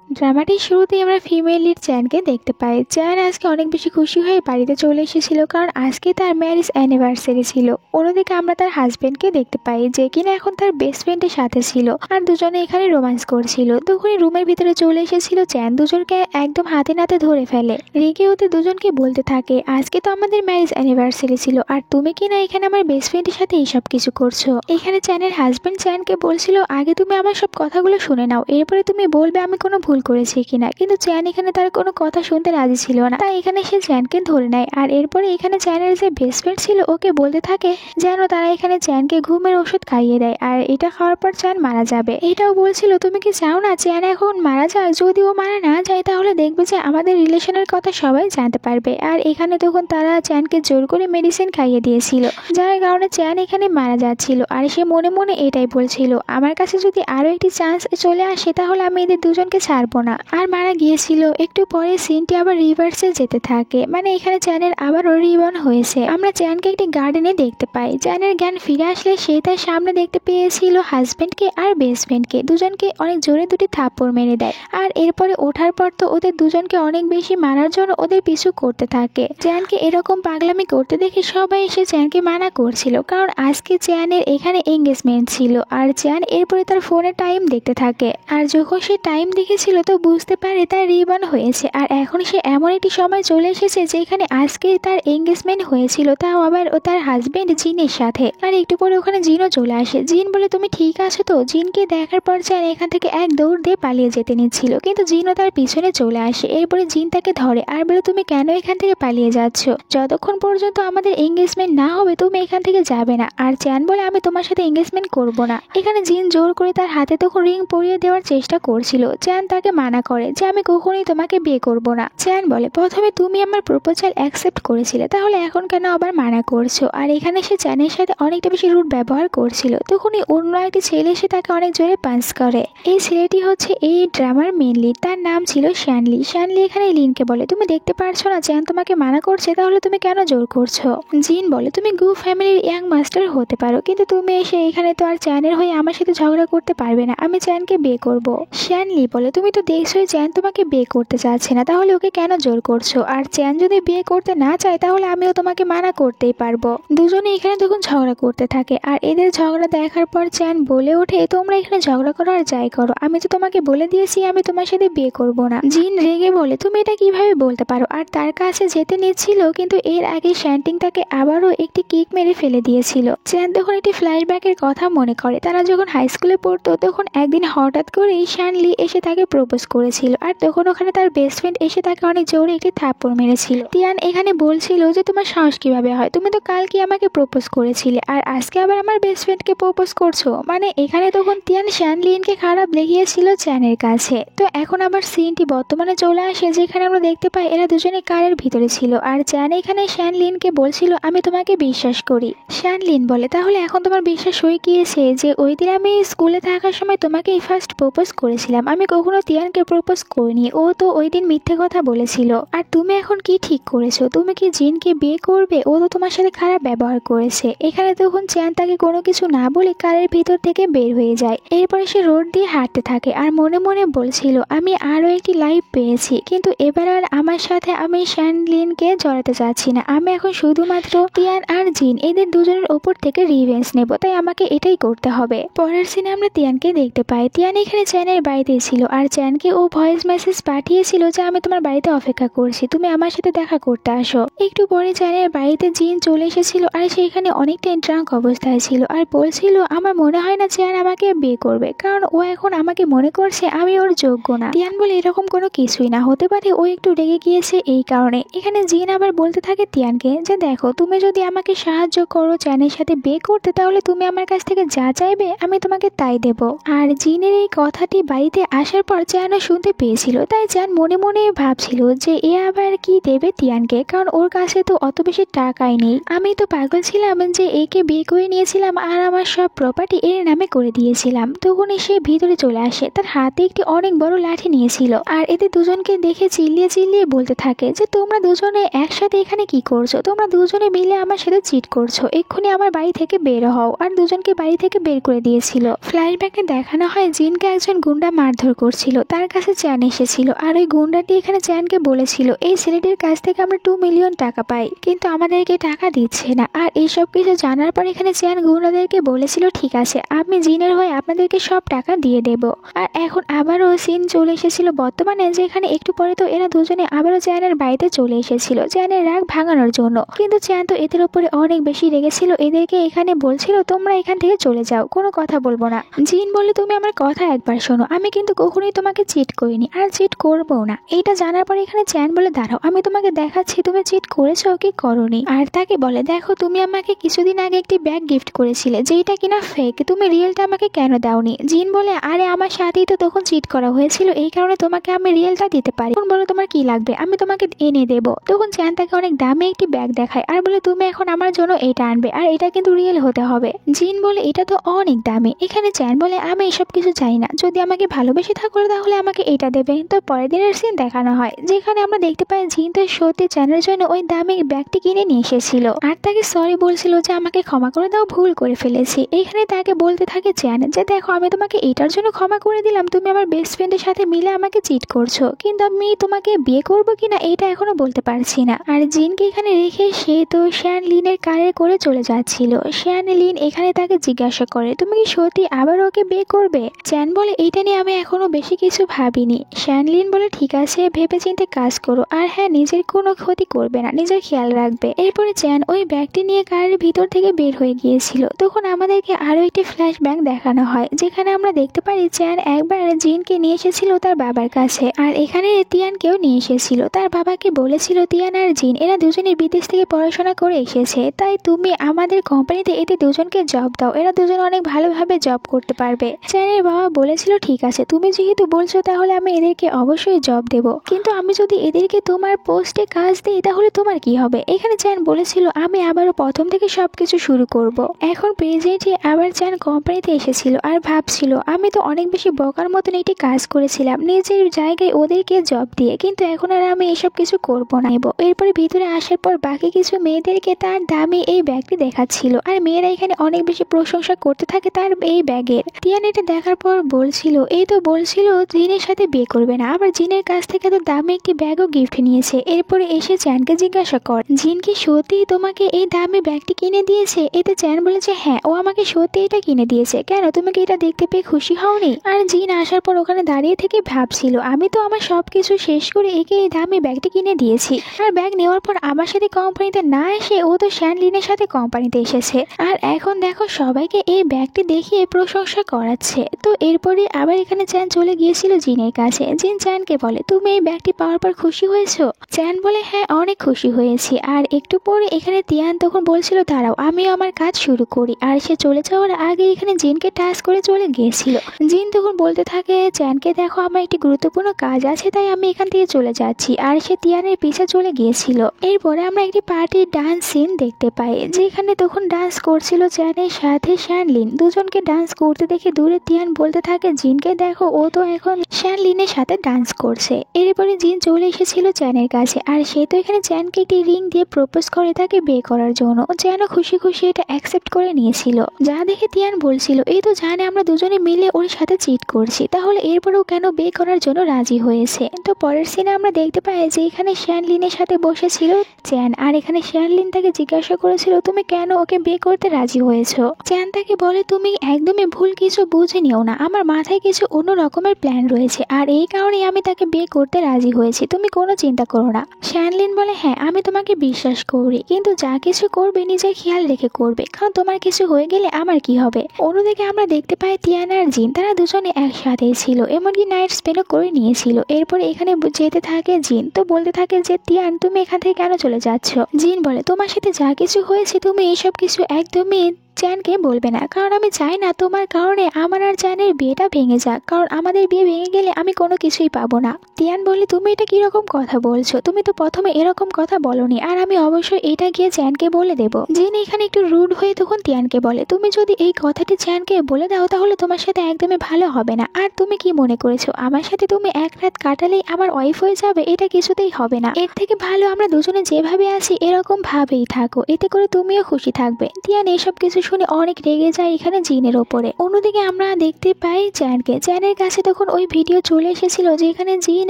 ড্রামাটির শুরুতেই আমরা female lead চ্যানকে দেখতে পাই। চ্যান আজকে অনেক বেশি খুশি হয়ে বাড়িতে চলে এসেছিল, কারণ আজকে তার ম্যারেজ অ্যানিভার্সারি ছিল। অন্যদিকে আমরা তার হাজবেন্ডকে দেখতে পাই, যে কিনা এখন তার বেস্ট ফ্রেন্ডের সাথে ছিল, আর দুজনে এখানে রোম্যান্স করছিল। তখনই রুমের ভিতরে চলে এসেছিল চ্যান, দুজনকে একদম হাতে নাতে ধরে ফেলে। রেগে ওদের দুজনকে বলতে থাকে, আজকে তো আমাদের ম্যারেজ অ্যানিভার্সারি ছিল, আর তুমি কিনা এখানে আমার বেস্ট ফ্রেন্ডের সাথে এইসব কিছু করছো। এখানে চ্যানের হাজবেন্ড চ্যানকে বলছিল, আগে তুমি আমার সব কথাগুলো শুনে নাও, এরপরে তুমি বলবে আমি কোনো ভুল করেছি কিনা। কিন্তু চ্যান এখানে তার কোনো কথা শুনতে রাজি ছিল না, তাই এখানে সে চ্যানকে ধরে নেয়। আর এরপরে এখানে চ্যানের যে বেস্ট ফ্রেন্ড ছিল ওকে বলতে থাকে যেন তারা এখানে চ্যানকে ঘুমের ওষুধ খাইয়ে দেয়, আর এটা খাওয়ার পর চ্যান মারা যাবে। এটাও বলছিল, তুমি কি চাও না চ্যান এখন মারা যাক? যদি ও মারা না যায় তাহলে দেখবে যে আমাদের রিলেশনের কথা সবাই জানতে পারবে। আর এখানে তখন তারা চ্যানকে জোর করে মেডিসিন খাইয়ে দিয়েছিল, যার কারণে চ্যান এখানে মারা যাচ্ছিল। আর সে মনে মনে এটাই বলছিল, আমার কাছে যদি আরো একটি চান্স চলে আসে তাহলে আমি এদের দুজনকে ছাড়বো না। আর মারা গিয়েছিল। একটু পরে সিনটি আবার রিভার্সে যেতে থাকে, মানে এখানে চ্যানের আবারও রিবর্ন হয়েছে। আমরা চ্যানকে একটি গার্ডেনে দেখতে পাই। চ্যানের জ্ঞান ফিরে আসলে সে তার সামনে দেখতে পেয়েছিল হাজবেন্ডকে আর বেস্ট ফ্রেন্ডকে, দুজনকে অনেক জোরে দুটি থাপ্পড় মেরে দেয়। আর এরপরে ওঠার পর তো ওদের দুজনকে অনেক বেশি মারার জন্য ওদের পিছু করতে থাকে। চ্যানকে এরকম পাগলামি করতে দেখে সবাই এসে চ্যানকে মানা করছিল, কারণ আজকে চ্যানের এখানে এঙ্গেজমেন্ট ছিল। আর চ্যান এরপরে তার ফোনে টাইম দেখতে থাকে, আর যখন সে টাইম দেখেছিল তো বুঝতে পারে তার রিবন হয়েছে। আর এখন সে এমন একটি সময় চলে এসেছে যেখানে আজকে তার এঙ্গেজমেন্ট হয়েছিল, তাও আবার ও তার হাজবেন্ড জিনের সাথে। আর একটু পরে ওখানে জিনও চলে আসে। জিন বলে, তুমি ঠিক আছো তো? জিনকে দেখার পর চ্যান এখান থেকে এক দৌড় দিয়ে পালিয়ে যেতে নিচ্ছিল, কিন্তু জিনও তার পিছনে চলে আসে। এরপরে জিন তাকে ধরে আর বলে, তুমি কেন এখান থেকে পালিয়ে যাচ্ছ? যতক্ষণ পর্যন্ত আমাদের এঙ্গেজমেন্ট না হবে তুমি এখান থেকে যাবে না। আর চ্যান বলে, আমি তোমার সাথে এঙ্গেজমেন্ট করব না। এখানে জিন জোর করে তার হাতে তখন রিং পরিয়ে দেওয়ার চেষ্টা করছিল। চ্যান তাকে মানা করে যে আমি কখনোই তোমাকে বিয়ে করব না। চ্যান বলে, প্রথমে তুমি আমার প্রপোজাল অ্যাকসেপ্ট করেছিলে, তাহলে এখন কেন আবার মানা করছো? আর এখানে সে চ্যানের সাথে অনেকটা বেশি রুড ব্যবহার করছিল। তখনই অন্য একটি ছেলে এসে তাকে অনেক জোরে পাঞ্চ করে। এই ছেলেটি হচ্ছে এই ড্রামার মেন লিড, তার নাম ছিল শ্যানলি। শ্যানলি এখানে লিনকে বলে, তুমি দেখতে পারছো না চ্যান তোমাকে মানা করছে, তাহলে তুমি কেন জোর করছো? জিন বলে, তুমি গু ফ্যামিলির ইয়াং মাস্টার হতে পারো, কিন্তু তুমি এসে এখানে তো আর চ্যানের হয়ে আমার সাথে ঝগড়া করতে পারবে না। আমি চ্যানকে বিয়ে করব। শ্যানলি বলে, তুমি তো দেখছোই চ্যান তোমাকে বিয়ে করতে চাচ্ছে না, তাহলে ওকে কেন জোর করছো? আর চ্যান যদি বিয়ে করতে না চায় তাহলে আমিও তোমাকে মানা করতেই পারবো। দুজনে এখানে তখন ঝগড়া করতে থাকে। আর এদের ঝগড়া দেখার পর চ্যান বলে ওঠে, তোমরা এখানে ঝগড়া করো আর যাই করো, আমি তো তোমাকে বলে দিয়েছি আমি তোমার সাথে বিয়ে করব না। জিন রেগে বলে, তুমি এটা কিভাবে বলতে পারো? আর তার কাছে যেতে নিচ্ছিল, কিন্তু এর আগে শ্যান্টিং তাকে আবারও একটি কিক মেরে ফেলে দিয়েছিল। চ্যান তখন একটি ফ্ল্যাশব্যাকের কথা মনে করে। তারা যখন হাই স্কুলে পড়তো তখন একদিন হঠাৎ করেই শ্যানলি এসে তাকে প্রপোজ করেছিল, আর তখন ওখানে তার বেস্ট ফ্রেন্ড এসে তাকে অনেক জোরে একটি থাপ্পড় মেরেছিল। তিয়ান এখানে বলছিল যে তোমার সাহস কিভাবে হয়? তুমি তো কালকে আমাকে প্রপোজ করেছিলে, আর আজকে আবার আমার বেস্ট ফ্রেন্ডকে প্রপোজ করছো? মানে এখানে তখন তিয়ান শ্যানলিনকে খারাপ লেগিয়েছিল চ্যানের কাছে। তো এখন আবার সিনটি বর্তমানে চলে আসে, যেখানে আমরা দেখতে পাই এরা দুজনে কারের ভিতরে ছিল। আর চ্যান এখানে শ্যানলিনকে বলছিল, আমি তোমাকে বিশ্বাস করি। শ্যানলিন বলে, তাহলে এখন তোমার বিশ্বাস হয়ে গিয়েছে যে ওই দিন আমি স্কুলে থাকার সময় তোমাকে ফার্স্ট প্রপোজ করেছিলাম? আমি কখনো তিয়ানকে প্রপোজ করিনি, ও তো ওই দিন মিথ্যে কথা বলেছিল। আর তুমি এখন কি ঠিক করেছো? তুমি কি জিনকে বিয়ে করবে? ও তো তোমার সাথে খারাপ ব্যবহার করেছে। এখানে তখন চ্যান তাকে কোনো কিছু না বলে কারের ভিতর থেকে বের হয়ে যায়। এরপরে সে রোড দিয়ে হাঁটতে থাকে আর মনে মনে বলছিল, আমি আরো একটি লাইফ পেয়েছি, কিন্তু এবার আর আমার সাথে আমি শ্যানলিনকে জড়াতে চাচ্ছি না। আমি এখন শুধুমাত্র তিয়ান আর জিন এদের দুজনের ওপর থেকে রিভেঞ্জ নেব, তাই আমাকে এটাই করতে হবে। পরের সিনে আমরা তিয়ানকে দেখতে পাই। তিয়ান এখানে চ্যানের বাড়িতে ছিল, আর চ্যানকে ও ভয়েস মেসেজ পাঠিয়েছিল যে আমি তোমার বাড়িতে অপেক্ষা করছি, তুমি আমার সাথে দেখা করতে আসো। একটু পরে চ্যানের বাড়িতে জিন চলে এসেছিল, আর সেখানে অনেকটা ড্রাঙ্ক অবস্থায় ছিল, আর বলছিল, আমার মনে হয় না চ্যান আমাকে বিয়ে করবে, কারণ ও এখন আমাকে মনে করছে আমি ওর যোগ্য না। তিয়ান বলে, এরকম কোনো কিছুই না, হতে পারে ও একটু রেগে গিয়েছে এই কারণে। এখানে জিন আবার বলতে থাকে তিয়ানকে যে, দেখো তুমি যদি আমাকে সাহায্য করো চ্যানের সাথে বিয়ে করতে, তাহলে তুমি আমার কাছ থেকে যা চাইবে আমি তোমাকে তাই দেব। আর জিনের এই কথাটি বাড়িতে আসার পর চ্যানও শুনতে পেয়েছিল, তাই চ্যান মনে মনে ভাবছিল যে এ আবার কি দেবে তিয়ানকে, কারণ ওর কাছে তো অত বেশি টাকাই নেই। আমি তো পাগল ছিলাম যে একে বিয়ে করে নিয়েছিলাম আর আমার সব প্রপার্টি এর নামে করে দিয়েছিলাম। তখন সে ভিতরে চলে আসে, তার হাতে একটি অনেক বড় লাঠি নিয়েছিল। আর এতে দুজনকে দেখে চিল্লিয়ে চিল্লিয়ে বলতে থাকে যে, তোমরা দুজনে একসাথে এখানে কি করছো? তোমরা দুজনে মিলে আমার সাথে চিট করছো, এক্ষুনি আমার বাড়ি থেকে বের হও। আর দুজনকে বাড়ি থেকে বের করে দিয়েছিল। ফ্ল্যাশব্যাকে দেখানো হয় জিনকে একজন গুন্ডা মারধর করছিল, ছিল তার কাছে চ্যান এসেছিল আর ওই গুন্ডাটি এখানে চ্যানকে বলেছিল এই ছেলেটির কাছ থেকে আমরা 2 মিলিয়ন টাকা পাই, কিন্তু আমাদেরকে টাকা দিচ্ছে না। আর এইসব কিছু জানার পর এখানে চ্যান গুন্ডাদেরকে বলেছিল ঠিক আছে আমি জিনের হয়ে আপনাদেরকে সব টাকা দিয়ে দেব। আর এখন আবারও সিন চলে এসেছিল বর্তমানে, যেখানে একটু পরে তো এরা দুজনে আবারও চ্যানের বাড়িতে চলে এসেছিল চ্যানের রাগ ভাঙানোর জন্য। কিন্তু চ্যান তো এদের উপরে অনেক বেশি রেগেছিল, এদেরকে এখানে বলছিল তোমরা এখান থেকে চলে যাও, কোনো কথা বলবো না। জিন বলে তুমি আমার কথা একবার শোনো, আমি কিন্তু কখনোই তোমাকে চিট করিনি আর চিট করবো না। এইটা জানার পর এখানে চ্যান বলে দাঁড়াও আমি তোমাকে দেখাচ্ছি তুমি চিট করেছো কি করনি। আর তাকে বলে দেখো তুমি আমাকে কিছুদিন আগে একটি ব্যাগ গিফট করেছিলে যেটা কিনা ফেক, তুমি রিয়েলটা আমাকে কেন দাওনি। জিন বলে আরে আমার সাথেই তো তখন চিট করা হয়েছিল, এই কারণে তোমাকে আমি রিয়েলটা দিতে পারি। তখন বলো তোমার কি লাগবে আমি তোমাকে এনে দেবো। তখন চ্যান তাকে অনেক দামি একটি ব্যাগ দেখায় আর বলে তুমি এখন আমার জন্য এটা আনবে আর এটা কিন্তু রিয়েল হতে হবে। জিন বলে এটা তো অনেক দামি। এখানে চ্যান বলে আমি এসব কিছু চাই না, যদি আমাকে ভালোবেসে থাকো তাহলে আমাকে এটা দেবে। তো পরের দিনের সিন দেখানো হয় যেখানে আমরা দেখতে পাই জিন তো সত্যি চ্যানের জন্য ওই দামি ব্যাগটি কিনে নিয়ে এসেছিল আর তাকে সরি বলছিল যে আমাকে ক্ষমা করে দাও ভুল করে ফেলেছি। এখানে তাকে বলতে থাকে চ্যান যে দেখো আমি তোমাকে এটার জন্য ক্ষমা করে দিলাম, তুমি আমার বেস্ট ফ্রেন্ডের সাথে মিলে আমাকে চিট করছো, কিন্তু আমি তোমাকে বিয়ে করবো কিনা এটা এখনো বলতে পারছি না। আর জিনকে এখানে রেখে সে তো শ্যান লিনের কারে করে চলে যাচ্ছিল। শ্যান লিন এখানে তাকে জিজ্ঞাসা করে তুমি কি সত্যি আবার ওকে বিয়ে করবে। চ্যান বলে এটা নিয়ে আমি এখনো বেশি কিছু ভাবিনি। শ্যান লিন বলে ঠিক আছে ভেবে চিন্তে কাজ করো আর হ্যাঁ নিজের কোনো ক্ষতি করবে না, নিজের খেয়াল রাখবে। এরপরে চ্যান ওই ব্যাগটি নিয়ে কারের ভিতর থেকে বের হয়ে গিয়েছিল। তখন আমাদেরকে আরো একটি ফ্ল্যাশ ব্যাক দেখানো হয় যেখানে আমরা দেখতে পারি চ্যান একবার জিনকে নিয়ে এসেছিল তার বাবার কাছে আর এখানে তিয়ানকেও নিয়ে এসেছিল। তার বাবাকে বলেছিল তিয়ান আর জিন এরা দুজনে বিদেশ থেকে পড়াশোনা করে এসেছে, তাই তুমি আমাদের কোম্পানিতে এদের দুজনকে জব দাও, এরা দুজন অনেক ভালোভাবে জব করতে পারবে। চ্যানের বাবা বলেছিল ঠিক আছে তুমি যেহেতু বলছো তাহলে আমি এদেরকে অবশ্যই জব দেব, কিন্তু আমি যদি এদেরকে তোমার পোস্টে কাজ দিই তাহলে তোমার কি হবে। এখানে চ্যান বলেছিল আমি আবারও প্রথম থেকে সবকিছু শুরু করব। এখন প্রেজেন্টে আবার চ্যান কোম্পানিতে এসেছিল আর ভাবছিল আমি তো অনেক বেশি বকার মতন একটি কাজ করেছিলাম নিজের জায়গায় ওদেরকে জব দিয়ে, কিন্তু এখন আর আমি এসব কিছু করবো না। এরপরে ভিতরে আসার পর বাকি কিছু মেয়েদেরকে তার দামি এই ব্যাগটি দেখাচ্ছিল আর মেয়েরা এখানে অনেক বেশি প্রশংসা করতে থাকে তার এই ব্যাগের। তিয়ান এটা দেখার পর বলছিল এই তো বলছিল জিনের সাথে বিয়ে করবে না, আবার জিনের কাছ থেকে তো দামি একটি ব্যাগও গিফট নিয়েছে। এরপরে এসে চ্যানকে জিজ্ঞাসা কর জিন কি সত্যি তোমাকে এই দামি ব্যাগটি কিনে দিয়েছে। এতে চ্যান বলেছে হ্যাঁ ও আমাকে সত্যি এটা কিনে দিয়েছে, কেন তুমি কি এটা দেখতে পেয়ে খুশি হওনি। আর জিন আসার পর ওখানে দাঁড়িয়ে থেকে ভাবছিল আমি তো আমার সবকিছু শেষ করে একে এই দামি ব্যাগটি কিনে দিয়েছি, আর ব্যাগ নেওয়ার পর আমার সাথে কোম্পানিতে না এসে ও তো শ্যান লিনের সাথে কোম্পানিতে এসেছে আর এখন দেখো সবাইকে এই ব্যাগটি দেখিয়ে প্রশংসা করাচ্ছে। তো এরপরে আবার এখানে চ্যান চলে গিয়েছিল জিনের কাছে। জিন চ্যানকে বলে তুমি এই ব্যাগটি পাওয়ার পর খুশি হয়েছো। চ্যান বলে হ্যাঁ অনেক খুশি হয়েছি। আর একটু পরে এখানে তিয়ান তখন বলছিল দাঁড়াও আমি আমার কাজ শুরু করি, আর সে চলে যাওয়ার আগে এখানে জিনকে টাচ করে চলে গিয়েছিল। জিন তখন বলতে থাকে চ্যানকে দেখো আমার একটি গুরুত্বপূর্ণ কাজ আছে তাই আমি এখান থেকে চলে যাচ্ছি, আর সে তিয়ানের পিছে চলে গিয়েছিল। এরপরে আমরা একটি পার্টির ডান্স সিন দেখতে পাই যেখানে তখন ডান্স করছিল চ্যানের সাথে শ্যান লিন। দুজনকে ডান্স করতে দেখে দূরে তিয়ান বলতে থাকে জিনকে দেখো ও তো এখন শ্যান লিনের সাথে ডান্স করছে। এরপরে জিন চলে এসেছিল চ্যানের কাছে আর সে তো এখানে চ্যানকে একটি রিং দিয়ে প্রপোজ করে তাকে বিয়ে করার জন্য। চ্যানও খুশি খুশি এটা অ্যাকসেপ্ট করে নিয়েছিল। যা দেখে তিয়ান বলছিল এই তো জানে আমরা দুজনে মিলে ওর সাথে চিট করছি, তাহলে এরপরেও কেন বিয়ে করার জন্য রাজি হয়েছে। তো পরের সিনে আমরা দেখতে পাই যে এখানে শ্যান লিনের সাথে বসেছিল চ্যান আর এখানে শ্যান লিন তাকে জিজ্ঞাসা করেছিল তুমি কেন ওকে বিয়ে করতে রাজি হয়েছো। চ্যান তাকে বলে তুমি একদমই ভুল কিছু বুঝে নিও না, আমার মাথায় কিছু অন্য রকমের প্ল্যান রয়েছে আর এই কারণেই আমি তাকে বিয়ে করতে রাজি হয়েছি, তুমি কোনো চিন্তা করো না। শ্যান লিন বলে হ্যাঁ আমি তোমাকে বিশ্বাস করি, কিন্তু যা কিছু করবে নিজের খেয়াল রেখে করবে, কারণ তোমার কিছু হয়ে গেলে আমার কি হবে। অন্যদিকে আমরা দেখতে পাই তিয়ান আর জিন তারা দুজনে একসাথেই ছিল, এমনকি নাইট স্পেনও করে নিয়েছিল। এরপরে এখানে যেতে থাকে জিন, তো বলতে থাকে যে তিয়ান তুমি এখান থেকে কেন চলে যাচ্ছ। জিন বলে তোমার সাথে যা কিছু হয়েছে তুমি এইসব কিছু একদমই চ্যানকে বলবে না, কারণ আমি চাই না তোমার কারণে আমার আর চ্যানের বিয়েটা ভেঙে যাক, কারণ আমাদের বিয়ে ভেঙে গেলে আমি কোনো কিছুই পাবো না। তিয়ান বলে তুমি এটা কিরকম কথা বলছো, তুমি তো প্রথমে এরকম কথা বলনি, আর আমি অবশ্যই এটা গিয়ে চ্যানকে বলে দেবো। জিন এখানে একটু রুড হয়ে তখন তিয়ানকে বলে তুমি যদি এই কথাটি চ্যানকে বলে দাও তাহলে তোমার সাথে একদমই ভালো হবে না, আর তুমি কি মনে করেছো আমার সাথে তুমি এক রাত কাটালেই আমার ওয়াইফ হয়ে যাবে, এটা কিছুতেই হবে না। এর থেকে ভালো আমরা দুজনে যেভাবে আছি এরকম ভাবেই থাকো, এতে করে তুমিও খুশি থাকবে। তিয়ান এসব কিছু শুনে অনেক রেগে যায় এখানে জিনের ওপরে। অন্যদিকে আমরা দেখতে পাই চ্যানকে। চ্যানের কাছে তখন ওই ভিডিও চলে এসেছিল যেখানে জিন